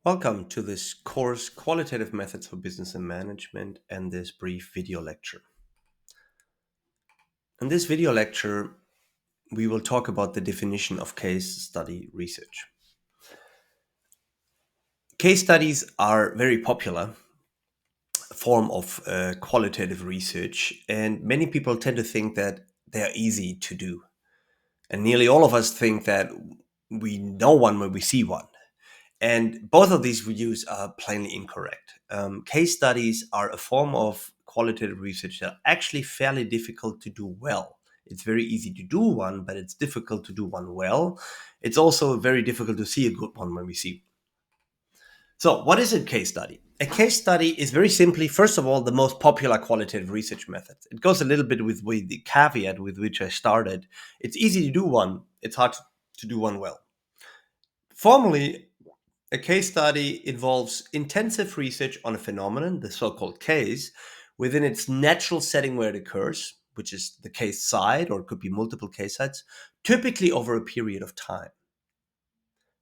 Welcome to this course, Qualitative Methods for Business and Management, and this brief video lecture. In this video lecture, we will talk about the definition of case study research. Case studies are very popular form of qualitative research, and many people tend to think that they are easy to do. And nearly all of us think that we know one when we see one. And both of these views are plainly incorrect. Case studies are a form of qualitative research that are actually fairly difficult to do well. It's very easy to do one, but it's difficult to do one well. It's also very difficult to see a good one when we see. So, what is a case study? A case study is very simply, first of all, the most popular qualitative research method. It goes a little bit with the caveat with which I started. It's easy to do one, it's hard to do one well. Formally, a case study involves intensive research on a phenomenon, the so-called case, within its natural setting where it occurs, which is the case site, or it could be multiple case sites, typically over a period of time.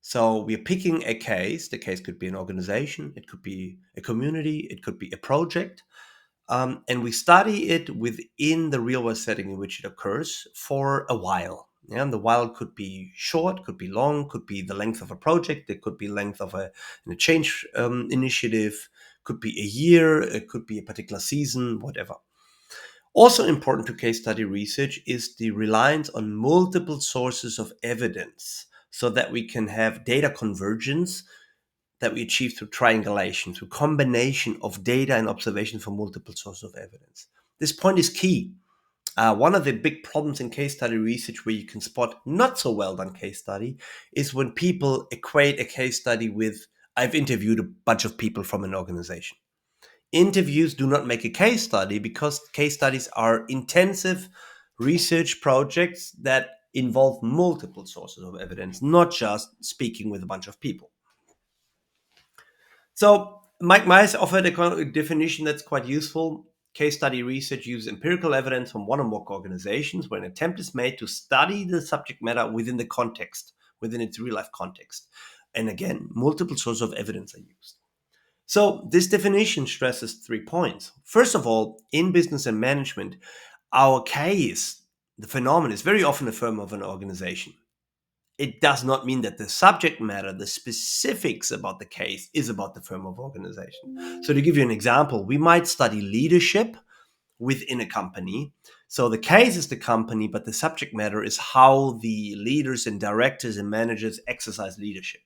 So we are picking a case. The case could be an organization, it could be a community, it could be a project, and we study it within the real world setting in which it occurs for a while. Yeah, and the while could be short, could be long, could be the length of a project, it could be length of a change initiative, could be a year, it could be a particular season, whatever. Also important to case study research is the reliance on multiple sources of evidence so that we can have data convergence that we achieve through triangulation, through combination of data and observation from multiple sources of evidence. This point is key. One of the big problems in case study research where you can spot not so well done case study is when people equate a case study with, I've interviewed a bunch of people from an organization. Interviews do not make a case study because case studies are intensive research projects that involve multiple sources of evidence, not just speaking with a bunch of people. So Mike Myers offered a definition that's quite useful. Case study research uses empirical evidence from one or more organizations where an attempt is made to study the subject matter within the context, within its real life context. And again, multiple sources of evidence are used. So this definition stresses 3 points. First of all, in business and management, our case, the phenomenon, is very often a firm of an organization. It does not mean that the subject matter, the specifics about the case, is about the firm of organization. So to give you an example, we might study leadership within a company. So the case is the company, but the subject matter is how the leaders and directors and managers exercise leadership.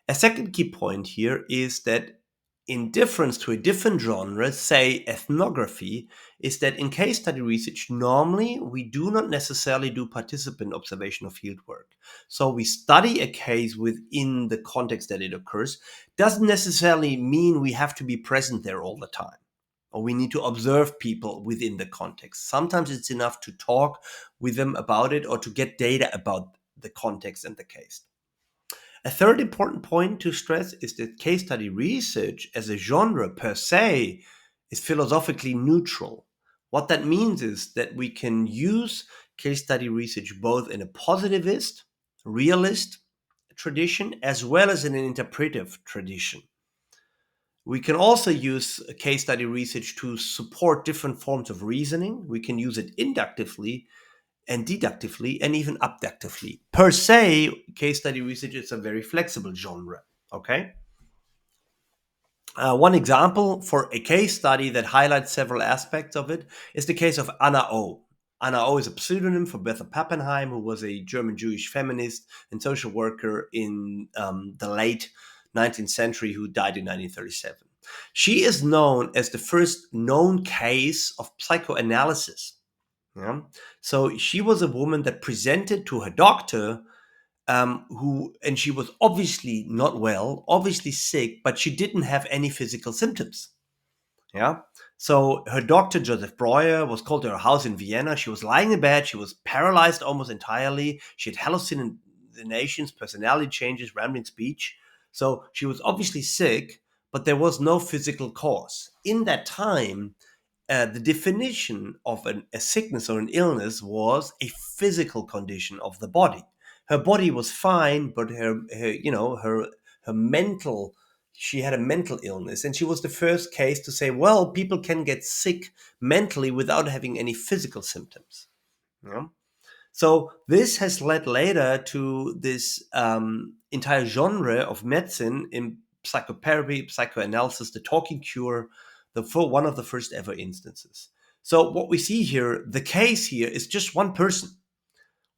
A second key point here is that in difference to a different genre, say ethnography, is that in case study research, normally we do not necessarily do participant observation or fieldwork. So we study a case within the context that it occurs. Doesn't necessarily mean we have to be present there all the time, or we need to observe people within the context. Sometimes it's enough to talk with them about it or to get data about the context and the case. A third important point to stress is that case study research as a genre per se is philosophically neutral. What that means is that we can use case study research both in a positivist, realist tradition as well as in an interpretive tradition. We can also use case study research to support different forms of reasoning. We can use it inductively and deductively and even abductively. Per se, case study research is a very flexible genre. Okay. One example for a case study that highlights several aspects of it is the case of Anna O. Anna O is a pseudonym for Bertha Pappenheim, who was a German Jewish feminist and social worker in the late 19th century who died in 1937. She is known as the first known case of psychoanalysis. Yeah. So she was a woman that presented to her doctor, and she was obviously not well, obviously sick, but she didn't have any physical symptoms. Yeah. So her doctor, Joseph Breuer, was called to her house in Vienna. She was lying in bed. She was paralyzed almost entirely. She had hallucinations, personality changes, rambling speech. So she was obviously sick, but there was no physical cause. In that time, the definition of a sickness or an illness was a physical condition of the body. Her body was fine, but her her mental. She had a mental illness, and she was the first case to say, well, people can get sick mentally without having any physical symptoms. Yeah? So this has led later to this entire genre of medicine in psychotherapy, psychoanalysis, the talking cure, one of the first ever instances. So what we see here, the case here is just one person.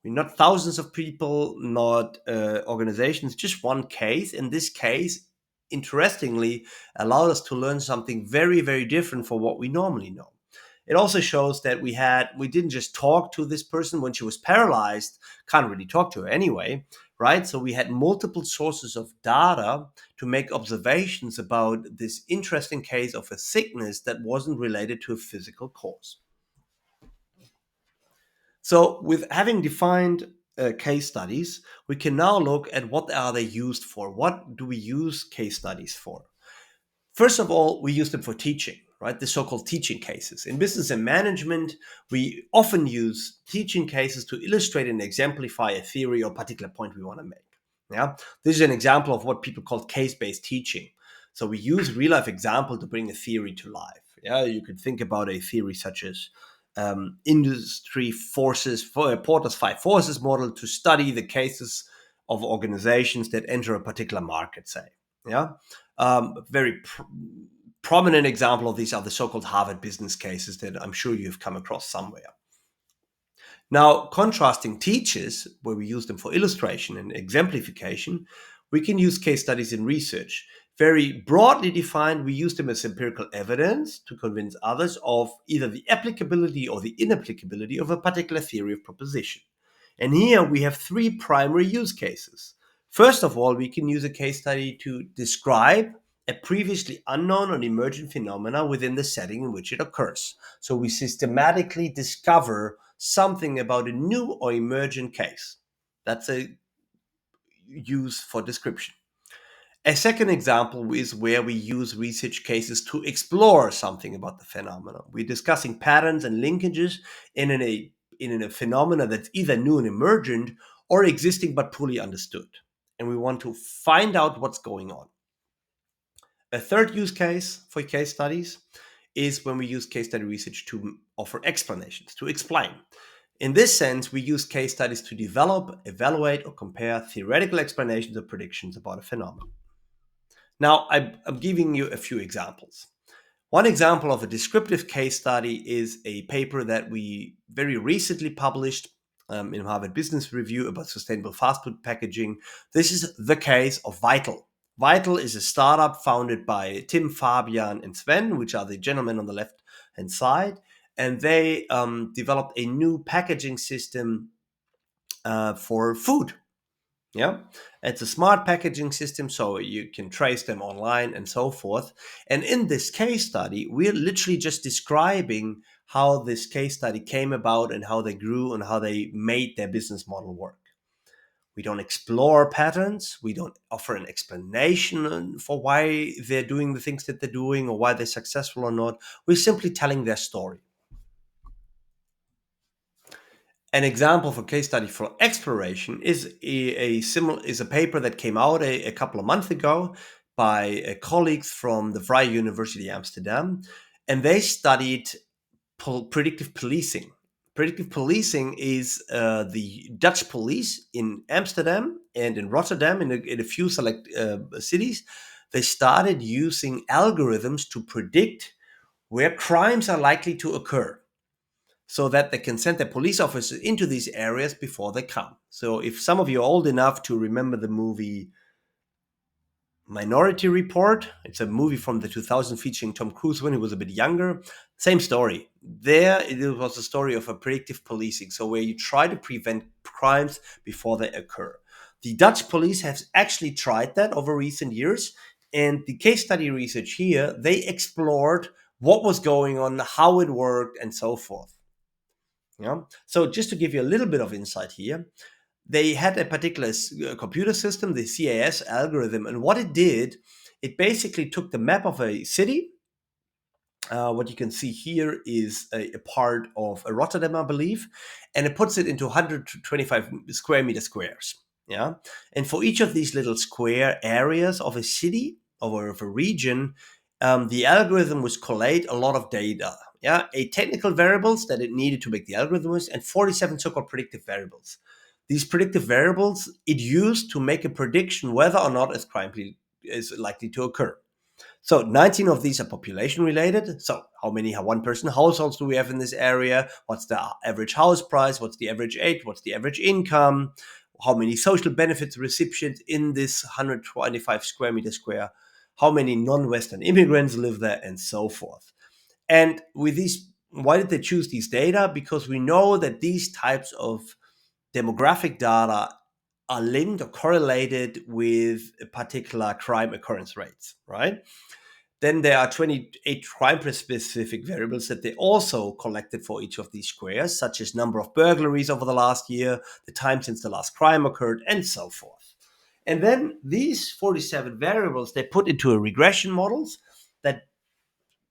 We're not thousands of people, not organizations, just one case. And this case, interestingly, allowed us to learn something very, very different from what we normally know. It also shows that we didn't just talk to this person when she was paralyzed, can't really talk to her anyway, right? So we had multiple sources of data to make observations about this interesting case of a sickness that wasn't related to a physical cause. So, with having defined case studies, we can now look at what are they used for. What do we use case studies for? First of all, we use them for teaching, right? The so-called teaching cases. In business and management, we often use teaching cases to illustrate and exemplify a theory or particular point we want to make. Yeah, this is an example of what people call case-based teaching. So we use real-life example to bring a theory to life. Yeah, you could think about a theory such as industry forces, Porter's five forces model to study the cases of organizations that enter a particular market, say. Yeah, very prominent example of these are the so-called Harvard business cases that I'm sure you've come across somewhere. Now, contrasting teachers, where we use them for illustration and exemplification, we can use case studies in research. Very broadly defined, we use them as empirical evidence to convince others of either the applicability or the inapplicability of a particular theory of proposition. And here we have three primary use cases. First of all, we can use a case study to describe a previously unknown or emergent phenomena within the setting in which it occurs. So we systematically discover something about a new or emergent case. That's a use for description. A second example is where we use research cases to explore something about the phenomena. We're discussing patterns and linkages in a phenomena that's either new and emergent or existing but poorly understood. And we want to find out what's going on. A third use case for case studies is when we use case study research to offer explanations, to explain. In this sense, we use case studies to develop, evaluate, or compare theoretical explanations or predictions about a phenomenon. Now, I'm giving you a few examples. One example of a descriptive case study is a paper that we very recently published in Harvard Business Review about sustainable fast food packaging. This is the case of Vital. Vital is a startup founded by Tim, Fabian, and Sven, which are the gentlemen on the left-hand side. And they developed a new packaging system for food. Yeah, it's a smart packaging system, so you can trace them online and so forth. And in this case study, we're literally just describing how this case study came about and how they grew and how they made their business model work. We don't explore patterns. We don't offer an explanation for why they're doing the things that they're doing or why they're successful or not. We're simply telling their story. An example for case study for exploration is a paper that came out a couple of months ago by colleagues from the Vrije University Amsterdam, and they studied predictive policing. Predictive policing is the Dutch police in Amsterdam and in Rotterdam, in a few select cities. They started using algorithms to predict where crimes are likely to occur, so that they can send their police officers into these areas before they come. So if some of you are old enough to remember the movie Minority Report, it's a movie from the 2000 featuring Tom Cruise when he was a bit younger. Same story. There, it was a story of a predictive policing, so where you try to prevent crimes before they occur. The Dutch police have actually tried that over recent years, and the case study research here, they explored what was going on, how it worked, and so forth. Yeah. So just to give you a little bit of insight here, they had a particular computer system, the CAS algorithm, and what it did, it basically took the map of a city. What you can see here is a part of Rotterdam, I believe, and it puts it into 125 square meter squares. Yeah. And for each of these little square areas of a city or of a region, the algorithm would collate a lot of data. Yeah. Eight technical variables that it needed to make the algorithm with, and 47 so called predictive variables. These predictive variables it used to make a prediction whether or not a crime is likely to occur. So 19 of these are population related. So how many one person households do we have in this area? What's the average house price? What's the average age? What's the average income? How many social benefits recipients in this 125 square meter square? How many non-Western immigrants live there, and so forth. And with these, why did they choose these data? Because we know that these types of demographic data are linked or correlated with particular crime occurrence rates, right? Then there are 28 crime-specific variables that they also collected for each of these squares, such as number of burglaries over the last year, the time since the last crime occurred, and so forth. And then these 47 variables, they put into a regression models that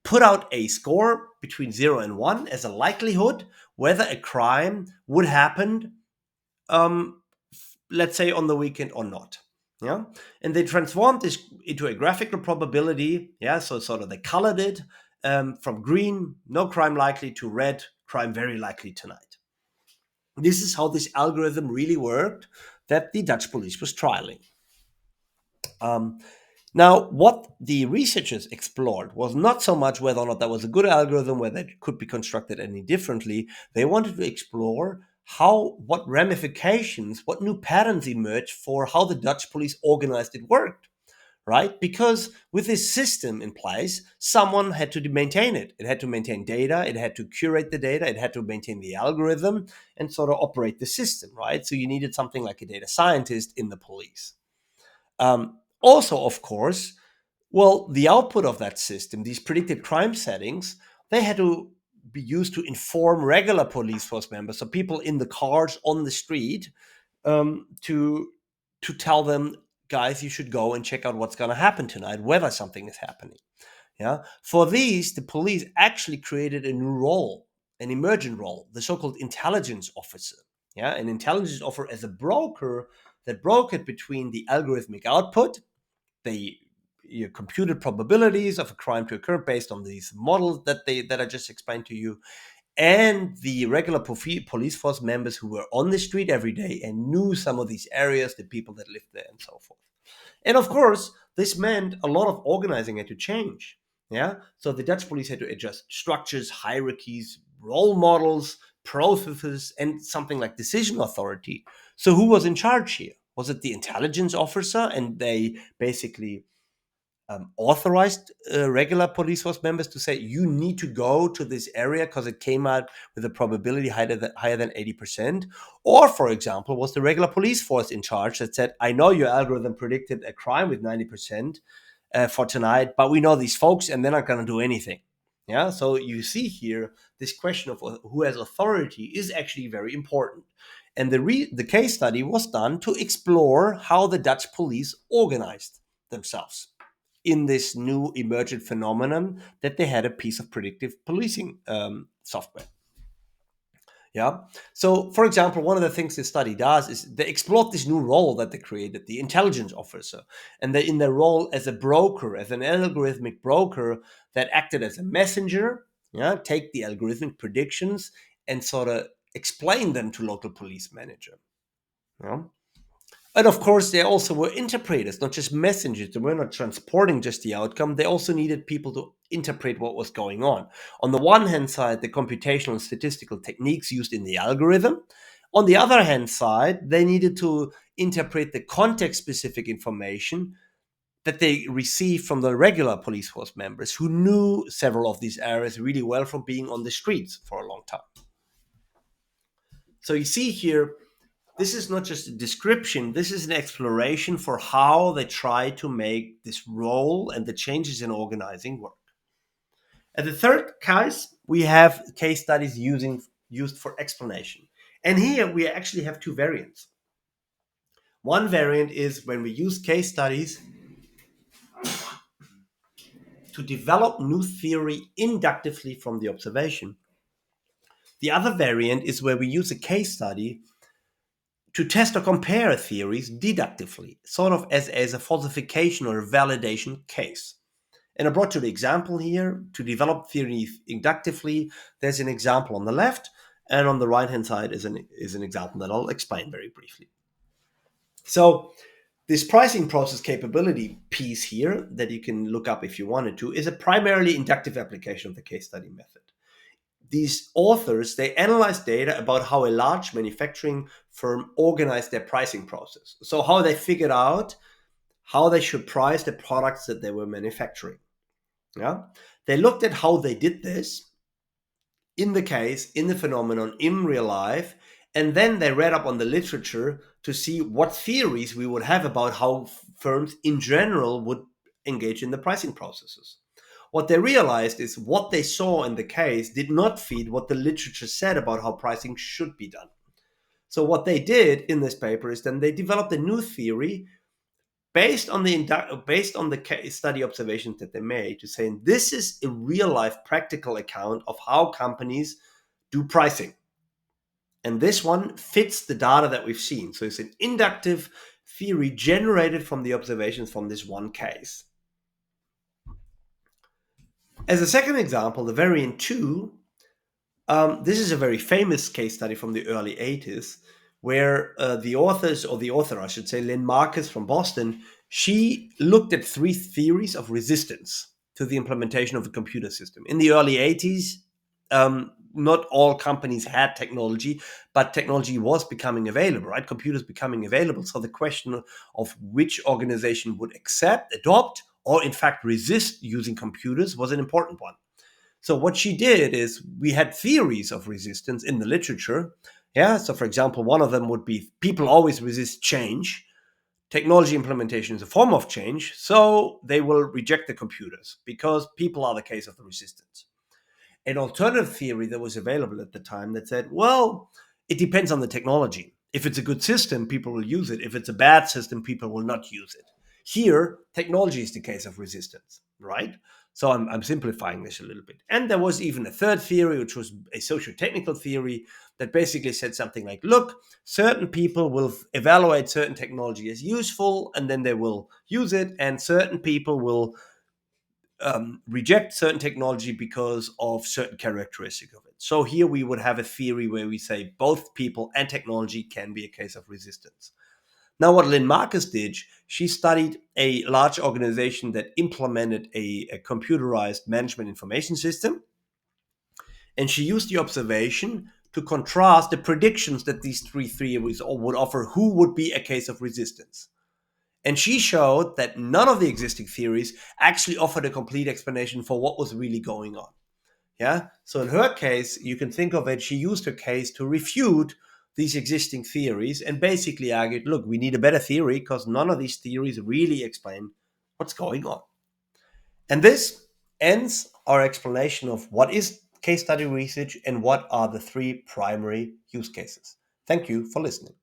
put out a score between 0 and 1 as a likelihood whether a crime would happen, um, let's say on the weekend or not. Yeah. And they transformed this into a graphical probability. Yeah. So sort of they colored it from green, no crime likely, to red, crime very likely tonight. This is how this algorithm really worked that the Dutch police was trialing. Um, Now, what the researchers explored was not so much whether or not that was a good algorithm, whether it could be constructed any differently. They wanted to explore what ramifications, what new patterns emerged for how the Dutch police organized it worked, right? Because with this system in place, someone had to maintain it. It had to maintain data, it had to curate the data, it had to maintain the algorithm and sort of operate the system, right? So you needed something like a data scientist in the police. Also, of course, well, the output of that system, these predicted crime settings, they had to be used to inform regular police force members, so people in the cars on the street, to tell them, guys, you should go and check out what's going to happen tonight, whether something is happening. Yeah. For these, the police actually created a new role, an emergent role, the so-called intelligence officer. Yeah, an intelligence officer as a broker that brokered between the algorithmic output, the computed probabilities of a crime to occur based on these models that I just explained to you, and the regular police force members who were on the street every day and knew some of these areas, the people that lived there, and so forth. And of course, this meant a lot of organizing had to change. Yeah. So the Dutch police had to adjust structures, hierarchies, role models, processes, and something like decision authority. So who was in charge here? Was it the intelligence officer? And they basically authorized regular police force members to say, you need to go to this area because it came out with a probability higher than 80%. Or, for example, was the regular police force in charge that said, I know your algorithm predicted a crime with 90% for tonight, but we know these folks and they're not going to do anything. Yeah, so you see here, this question of who has authority is actually very important. And the case study was done to explore how the Dutch police organized themselves in this new emergent phenomenon that they had a piece of predictive policing software. Yeah. So, for example, one of the things this study does is they explored this new role that they created, the intelligence officer, and they in their role as a broker, as an algorithmic broker that acted as a messenger, yeah, take the algorithmic predictions and sort of explain them to local police manager. Yeah. And of course, they also were interpreters, not just messengers. They were not transporting just the outcome. They also needed people to interpret what was going on the one hand side, the computational and statistical techniques used in the algorithm. On the other hand side, they needed to interpret the context-specific information that they received from the regular police force members who knew several of these areas really well from being on the streets for a long time. So you see here, this is not just a description, this is an exploration for how they try to make this role and the changes in organizing work. At the third case, we have case studies used for explanation. And here we actually have two variants. One variant is when we use case studies to develop new theory inductively from the observation. The other variant is where we use a case study to test or compare theories deductively, sort of as a falsification or a validation case. And I brought you the example here to develop theory inductively. There's an example on the left, and on the right hand side is an example that I'll explain very briefly. So this pricing process capability piece here that you can look up if you wanted to is a primarily inductive application of the case study method. These authors, they analyze data about how a large manufacturing firm organized their pricing process. So how they figured out how they should price the products that they were manufacturing. Yeah, they looked at how they did this in the case, in the phenomenon, in real life, and then they read up on the literature to see what theories we would have about how firms in general would engage in the pricing processes. What they realized is what they saw in the case did not feed what the literature said about how pricing should be done. So what they did in this paper is then they developed a new theory based on the case study observations that they made, to saying this is a real life practical account of how companies do pricing. And this one fits the data that we've seen. So it's an inductive theory generated from the observations from this one case. As a second example, the variant 2, this is a very famous case study from the early 80s, where the author, I should say, Lynn Marcus from Boston, she looked at three theories of resistance to the implementation of a computer system. In the early 80s, not all companies had technology, but technology was becoming available, right? Computers becoming available. So the question of which organization would accept, adopt, or in fact resist using computers was an important one. So what she did is we had theories of resistance in the literature. Yeah. So for example, one of them would be people always resist change. Technology implementation is a form of change. So they will reject the computers because people are the case of the resistance. An alternative theory that was available at the time that said, well, it depends on the technology. If it's a good system, people will use it. If it's a bad system, people will not use it. Here, technology is the case of resistance, right? So I'm simplifying this a little bit. And there was even a third theory, which was a socio-technical theory that basically said something like, look, certain people will evaluate certain technology as useful, and then they will use it, and certain people will reject certain technology because of certain characteristics of it. So here we would have a theory where we say both people and technology can be a case of resistance. Now, what Lynn Marcus did, she studied a large organization that implemented a computerized management information system, and she used the observation to contrast the predictions that these three theories would offer who would be a case of resistance. And she showed that none of the existing theories actually offered a complete explanation for what was really going on. Yeah. So in her case, you can think of it, she used her case to refute these existing theories and basically argued, look, we need a better theory because none of these theories really explain what's going on. And this ends our explanation of what is case study research and what are the three primary use cases. Thank you for listening.